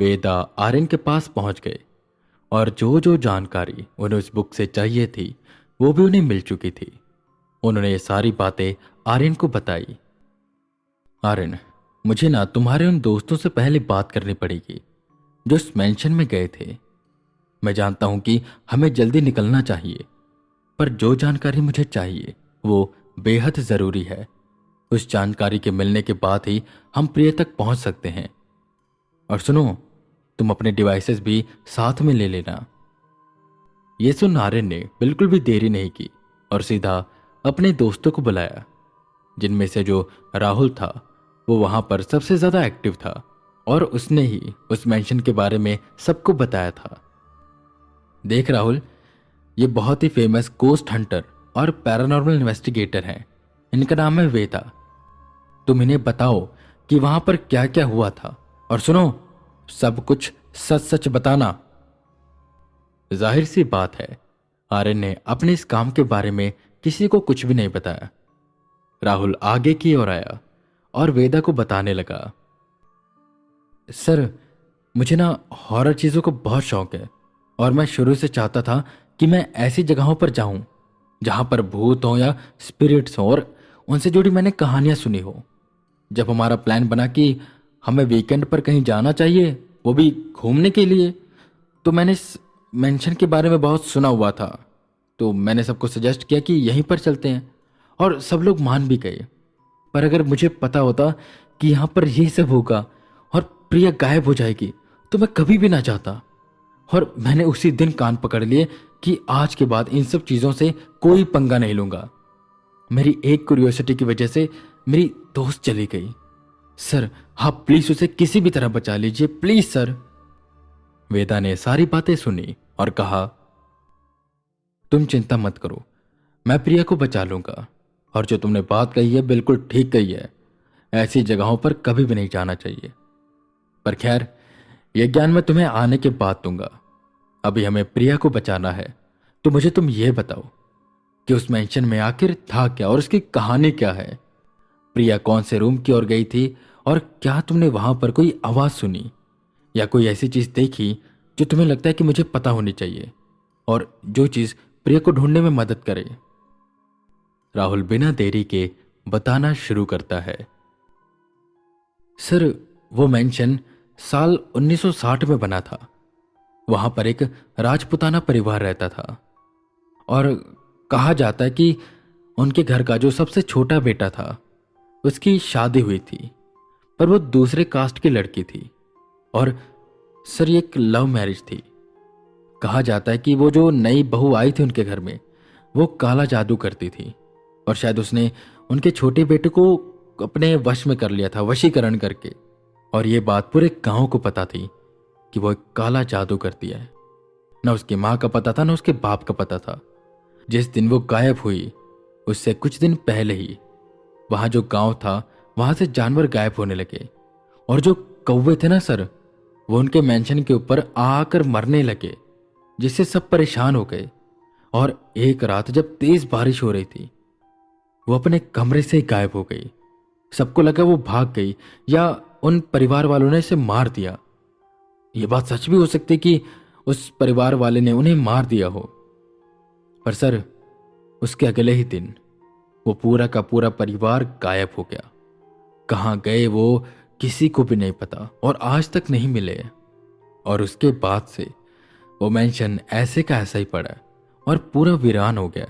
वेदा आर्यन के पास पहुंच गए और जो जो जानकारी उन्हें उस बुक से चाहिए थी वो भी उन्हें मिल चुकी थी। उन्होंने ये सारी बातें आर्यन को बताई। आर्यन, मुझे ना तुम्हारे उन दोस्तों से पहले बात करनी पड़ेगी जो उस मेंशन में गए थे। मैं जानता हूं कि हमें जल्दी निकलना चाहिए, पर जो जानकारी मुझे चाहिए वो बेहद जरूरी है। उस जानकारी के मिलने के बाद ही हम प्रिय तक पहुंच सकते हैं। और सुनो, तुम अपने डिवाइसेस भी साथ में ले लेना। ये सुन आर्यन ने बिल्कुल भी देरी नहीं की और सीधा अपने दोस्तों को बुलाया, जिनमें से जो राहुल था वो वहां पर सबसे ज्यादा एक्टिव था और उसने ही उस मेंशन के बारे में सबको बताया था। देख राहुल, ये बहुत ही फेमस गोस्ट हंटर और पैरानॉर्मल इन्वेस्टिगेटर हैं। इनका नाम है वेदा। तुम इन्हें बताओ कि वहां पर क्या क्या हुआ था, और सुनो, सब कुछ सच सच बताना। जाहिर सी बात है, आर्यन ने अपने इस काम के बारे में किसी को कुछ भी नहीं बताया। राहुल आगे की ओर आया और वेदा को बताने लगा। सर, मुझे ना हॉरर चीजों को बहुत शौक है और मैं शुरू से चाहता था कि मैं ऐसी जगहों पर जाऊं जहां पर भूत हो या स्पिरिट्स हो और उनसे जुड़ी मैंने कहानियां सुनी हो। जब हमारा प्लान बना कि हमें वीकेंड पर कहीं जाना चाहिए, वो भी घूमने के लिए, तो मैंने इस मेंशन के बारे में बहुत सुना हुआ था। तो मैंने सबको सजेस्ट किया कि यहीं पर चलते हैं और सब लोग मान भी गए। पर अगर मुझे पता होता कि यहाँ पर यही सब होगा और प्रिया गायब हो जाएगी तो मैं कभी भी ना जाता। और मैंने उसी दिन कान पकड़ लिए कि आज के बाद इन सब चीज़ों से कोई पंगा नहीं लूंगा। मेरी एक क्यूरियोसिटी की वजह से मेरी दोस्त चली गई। सर, आप प्लीज उसे किसी भी तरह बचा लीजिए, प्लीज सर। वेदा ने सारी बातें सुनी और कहा, तुम चिंता मत करो, मैं प्रिया को बचा लूंगा। और जो तुमने बात कही है बिल्कुल ठीक कही है, ऐसी जगहों पर कभी भी नहीं जाना चाहिए। पर खैर, यह ज्ञान मैं तुम्हें आने के बाद दूंगा। अभी हमें प्रिया को बचाना है, तो मुझे तुम यह बताओ कि उस मेंशन में आखिर था क्या और उसकी कहानी क्या है। प्रिया कौन से रूम की ओर गई थी और क्या तुमने वहां पर कोई आवाज सुनी या कोई ऐसी चीज देखी जो तुम्हें लगता है कि मुझे पता होनी चाहिए और जो चीज प्रिया को ढूंढने में मदद करे। राहुल बिना देरी के बताना शुरू करता है। सर, वो मेंशन साल 1960 में बना था। वहां पर एक राजपुताना परिवार रहता था और कहा जाता है कि उनके घर का जो सबसे छोटा बेटा था उसकी शादी हुई थी, पर वो दूसरे कास्ट की लड़की थी। और सर, ये एक लव मैरिज थी। कहा जाता है कि वो जो नई बहू आई थी उनके घर में, वो काला जादू करती थी और शायद उसने उनके छोटे बेटे को अपने वश में कर लिया था, वशीकरण करके। और ये बात पूरे गांव को पता थी कि वो एक काला जादू करती है। ना उसकी माँ का पता था, ना उसके बाप का पता था। जिस दिन वो गायब हुई उससे कुछ दिन पहले ही वहां जो गांव था वहां से जानवर गायब होने लगे और जो कौवे थे ना सर, वो उनके मेंशन के ऊपर आकर मरने लगे, जिससे सब परेशान हो गए। और एक रात जब तेज बारिश हो रही थी, वो अपने कमरे से गायब हो गई। सबको लगा वो भाग गई या उन परिवार वालों ने इसे मार दिया। ये बात सच भी हो सकती कि उस परिवार वाले ने उन्हें मार दिया हो। पर सर, उसके अगले ही दिन वो पूरा का पूरा परिवार गायब हो गया। कहाँ गए वो किसी को भी नहीं पता और आज तक नहीं मिले। और उसके बाद से वो मेंशन ऐसे का ऐसा ही पड़ा और पूरा वीरान हो गया।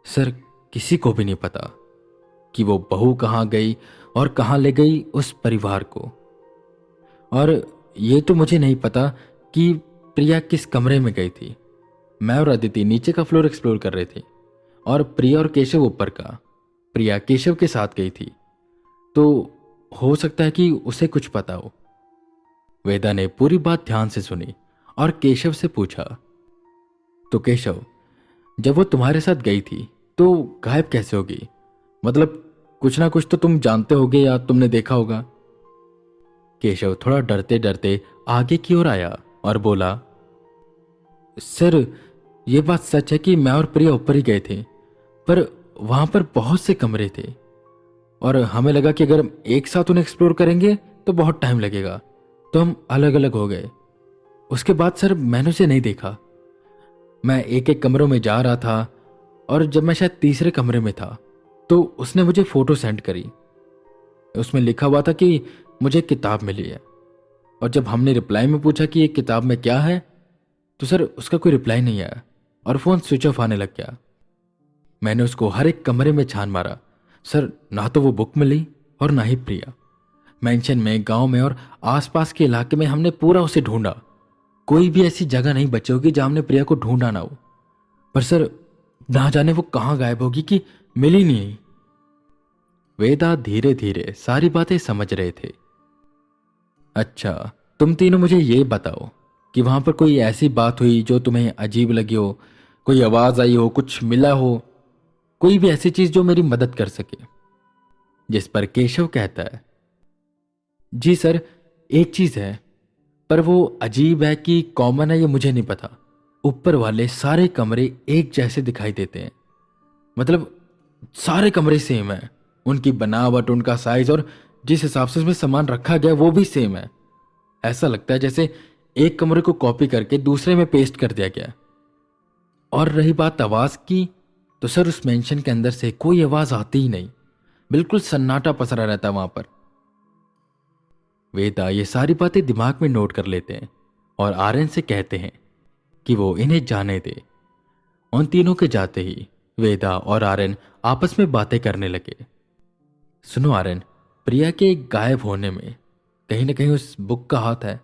सर, किसी को भी नहीं पता कि वो बहू कहाँ गई और कहाँ ले गई उस परिवार को। और ये तो मुझे नहीं पता कि प्रिया किस कमरे में गई थी। मैं और अदिति नीचे का फ्लोर एक्सप्लोर कर रहे थे और प्रिया और केशव ऊपर का। प्रिया केशव के साथ गई थी, तो हो सकता है कि उसे कुछ पता हो। वेदा ने पूरी बात ध्यान से सुनी और केशव से पूछा, तो केशव, जब वो तुम्हारे साथ गई थी तो गायब कैसे होगी? मतलब कुछ ना कुछ तो तुम जानते होगे या तुमने देखा होगा। केशव थोड़ा डरते डरते आगे की ओर आया और बोला, सर, यह बात सच है कि मैं और प्रिया ऊपर ही गए थे, पर वहां पर बहुत से कमरे थे और हमें लगा कि अगर एक साथ उन्हें एक्सप्लोर करेंगे तो बहुत टाइम लगेगा, तो हम अलग अलग हो गए। उसके बाद सर मैंने उसे नहीं देखा। मैं एक एक कमरों में जा रहा था और जब मैं शायद तीसरे कमरे में था तो उसने मुझे फोटो सेंड करी। उसमें लिखा हुआ था कि मुझे एक किताब मिली है। और जब हमने रिप्लाई में पूछा कि ये किताब में क्या है तो सर उसका कोई रिप्लाई नहीं आया और फोन स्विच ऑफ आने लग गया। मैंने उसको हर एक कमरे में छान मारा सर, ना तो वो बुक मिली और ना ही प्रिया। मेंशन में, गांव में और आसपास के इलाके में हमने पूरा उसे ढूंढा। कोई भी ऐसी जगह नहीं बची होगी जहां हमने प्रिया को ढूंढा ना हो। पर सर ना जाने वो कहां गायब होगी कि मिली नहीं। वेदा धीरे धीरे सारी बातें समझ रहे थे। अच्छा, तुम तीनों मुझे ये बताओ कि वहां पर कोई ऐसी बात हुई जो तुम्हें अजीब लगी हो, कोई आवाज आई हो, कुछ मिला हो, कोई भी ऐसी चीज जो मेरी मदद कर सके। जिस पर केशव कहता है, जी सर, एक चीज है, पर वो अजीब है कि कॉमन है ये मुझे नहीं पता। ऊपर वाले सारे कमरे एक जैसे दिखाई देते हैं। मतलब सारे कमरे सेम है, उनकी बनावट, उनका साइज और जिस हिसाब से उसमें सामान रखा गया वो भी सेम है। ऐसा लगता है जैसे एक कमरे को कॉपी करके दूसरे में पेस्ट कर दिया गया। और रही बात आवाज की, तो सर उस मेंशन के अंदर से कोई आवाज आती ही नहीं, बिल्कुल सन्नाटा पसरा रहता वहां पर। वेदा ये सारी बातें दिमाग में नोट कर लेते हैं और आर्यन से कहते हैं कि वो इन्हें जाने दे। उन तीनों के जाते ही वेदा और आर्यन आपस में बातें करने लगे। सुनो आर्यन, प्रिया के गायब होने में कहीं ना कहीं उस बुक का हाथ है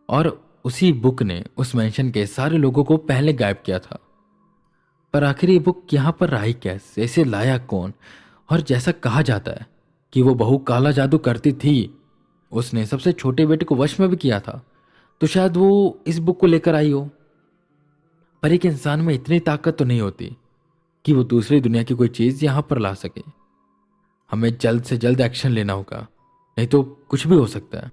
और उसी बुक ने उस मेंशन के सारे लोगों को पहले गायब किया था। पर आखिर ये बुक यहां पर आई कैसे, इसे लाया कौन? और जैसा कहा जाता है कि वो बहू काला जादू करती थी, उसने सबसे छोटे बेटे को वश में भी किया था, तो शायद वो इस बुक को लेकर आई हो। पर एक इंसान में इतनी ताकत तो नहीं होती कि वो दूसरी दुनिया की कोई चीज यहां पर ला सके। हमें जल्द से जल्द एक्शन लेना होगा, नहीं तो कुछ भी हो सकता है।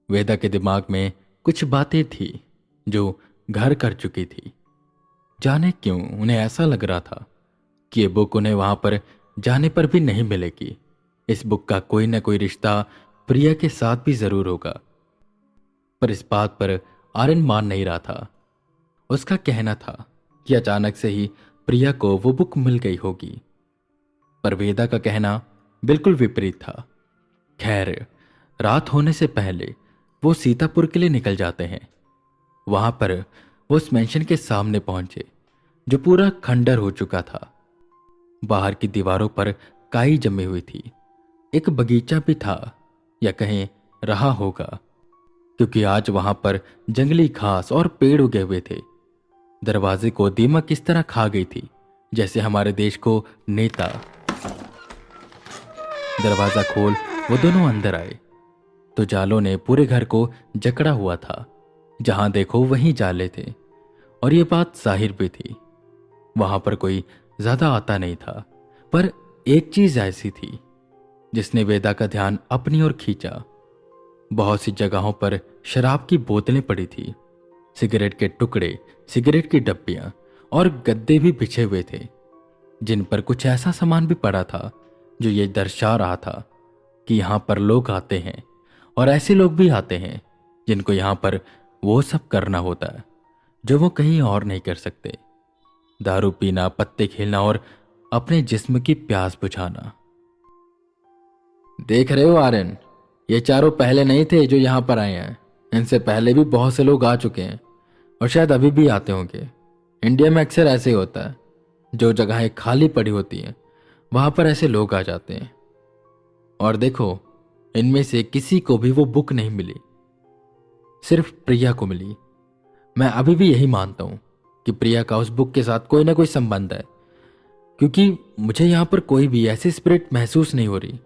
वेदा के दिमाग में कुछ बातें थी जो घर कर चुकी थी। जाने क्यों उन्हें ऐसा लग रहा था कि ये बुक उन्हें वहां पर जाने पर भी नहीं मिलेगी। इस बुक का कोई ना कोई रिश्ता प्रिया के साथ भी जरूर होगा। पर इस बात पर आर्यन मान नहीं रहा था। उसका कहना था कि अचानक से ही प्रिया को वो बुक मिल गई होगी। पर वेदा का कहना बिल्कुल विपरीत था। खैर, रात होने से पहले वो सीतापुर के लिए निकल जाते हैं। वहां पर वो उस मेंशन के सामने पहुंचे जो पूरा खंडर हो चुका था। बाहर की दीवारों पर काई जमी हुई थी। एक बगीचा भी था, या कहें रहा होगा, क्योंकि आज वहां पर जंगली घास और पेड़ उगे हुए थे। दरवाजे को दीमक इस तरह खा गई थी जैसे हमारे देश को नेता। दरवाजा खोल वो दोनों अंदर आए तो जालों ने पूरे घर को जकड़ा हुआ था। जहां देखो वहीं जाले थे। और ये बात जाहिर भी थी, वहां पर कोई ज्यादा आता नहीं था। पर एक चीज ऐसी थी जिसने वेदा का ध्यान अपनी ओर खींचा। बहुत सी जगहों पर शराब की बोतलें पड़ी थी, सिगरेट के टुकड़े, सिगरेट की डब्बियां और गद्दे भी बिछे हुए थे, जिन पर कुछ ऐसा सामान भी पड़ा था जो ये दर्शा रहा था कि यहां पर लोग आते हैं और ऐसे लोग भी आते हैं जिनको यहां पर वो सब करना होता है जो वो कहीं और नहीं कर सकते। दारू पीना, पत्ते खेलना और अपने जिस्म की प्यास बुझाना। देख रहे हो आर्यन, ये चारों पहले नहीं थे जो यहां पर आए हैं। इनसे पहले भी बहुत से लोग आ चुके हैं और शायद अभी भी आते होंगे। इंडिया में अक्सर ऐसे ही होता है, जो जगहें खाली पड़ी होती हैं वहां पर ऐसे लोग आ जाते हैं। और देखो, इनमें से किसी को भी वो बुक नहीं मिली, सिर्फ प्रिया को मिली। मैं अभी भी यही मानता हूं कि प्रिया का उस बुक के साथ कोई ना कोई संबंध है, क्योंकि मुझे यहां पर कोई भी ऐसी स्पिरिट महसूस नहीं हो रही।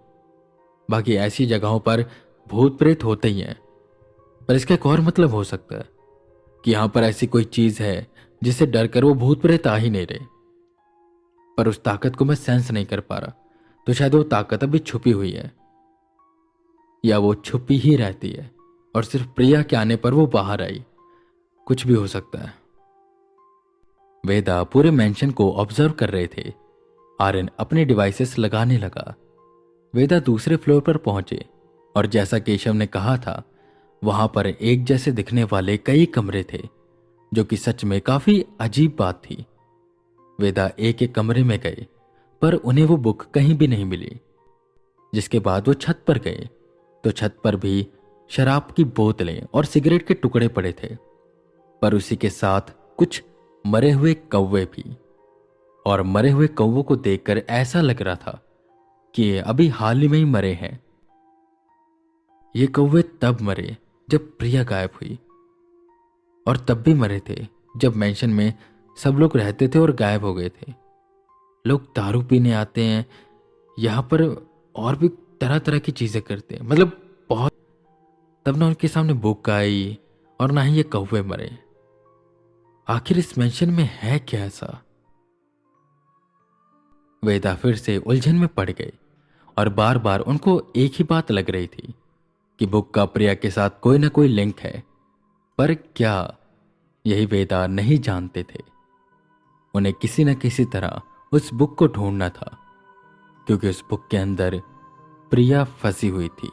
बाकी ऐसी जगहों पर भूत प्रेत होते ही हैं, पर इसका एक और मतलब हो सकता है कि यहां पर ऐसी कोई चीज है जिससे डरकर वो भूत प्रेत आ ही नहीं रहे। पर उस ताकत को मैं सेंस नहीं कर पा रहा, तो शायद वो ताकत अभी छुपी हुई है, या वो छुपी ही रहती है और सिर्फ प्रिया के आने पर वो बाहर आई। कुछ भी हो सकता है। वेदा पूरे मेंशन को ऑब्जर्व कर रहे थे। आर्यन अपने डिवाइसेस लगाने लगा। वेदा दूसरे फ्लोर पर पहुंचे और जैसा केशव ने कहा था, वहां पर एक जैसे दिखने वाले कई कमरे थे, जो कि सच में काफी अजीब बात थी। वेदा एक एक कमरे में गए, पर उन्हें वो बुक कहीं भी नहीं मिली। जिसके बाद वो छत पर गए तो छत पर भी शराब की बोतलें और सिगरेट के टुकड़े पड़े थे, पर उसी के साथ कुछ मरे हुए कौवे भी। और मरे हुए कौवों को देखकर ऐसा लग रहा था कि ये अभी हाल ही में ही मरे हैं। ये कौवे तब मरे जब प्रिया गायब हुई, और तब भी मरे थे जब मेंशन में सब लोग रहते थे और गायब हो गए थे। लोग दारू पीने आते हैं यहाँ पर, और भी तरह तरह की चीजें करते हैं, मतलब बहुत। तब ना उनके सामने बुक आई और ना ही ये कौवे मरे। आखिर इस मेंशन में है क्या ऐसा? वेदा फिर से उलझन में पड़ गए और बार बार उनको एक ही बात लग रही थी कि बुक का प्रिया के साथ कोई ना कोई लिंक है, पर क्या, यही वेदा नहीं जानते थे। उन्हें किसी न किसी तरह उस बुक को ढूंढना था, क्योंकि उस बुक के अंदर प्रिया फंसी हुई थी।